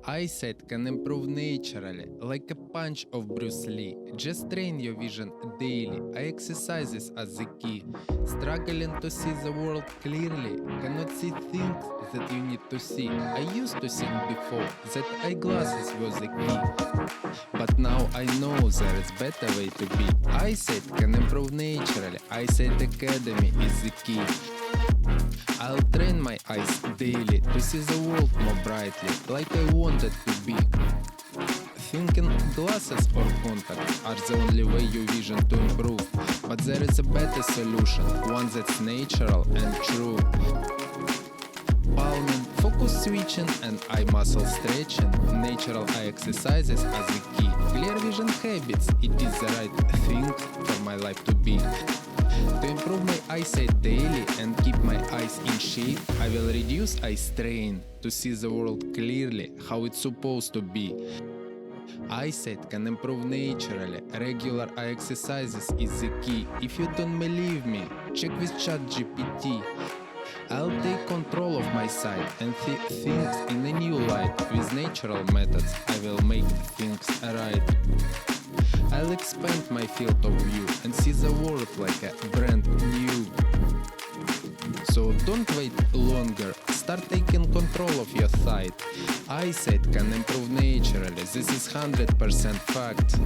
Eyesight can improve naturally, like a punch of Bruce Lee. Just train your vision daily. Eye exercises are the key. Struggling to see the world clearly, cannot see things that you need to see. I used to think before that eyeglasses were the key, but now I know there is better way to be. Eyesight can improve naturally. Eyesight Academy is the key. I'll train my eyes daily to see the world more brightly, like I want it to be. Thinking glasses or contacts are the only way your vision to improve, but there is a better solution, one that's natural and true. Palming, focus switching and eye muscle stretching, natural eye exercises are the key. Clear vision habits, it is the right thing for my life to be. To improve my eyesight daily and keep my eyes in shape, I will reduce eye strain to see the world clearly, how it's supposed to be. Eyesight can improve naturally. Regular eye exercises is the key. If you don't believe me, check with ChatGPT. I'll take control of my sight and see things in a new light. With natural methods, I will make things right. I'll expand my field of view and see the world like a brand new. So don't wait longer, start taking control of your sight. Eyesight can improve naturally, this is 100% fact.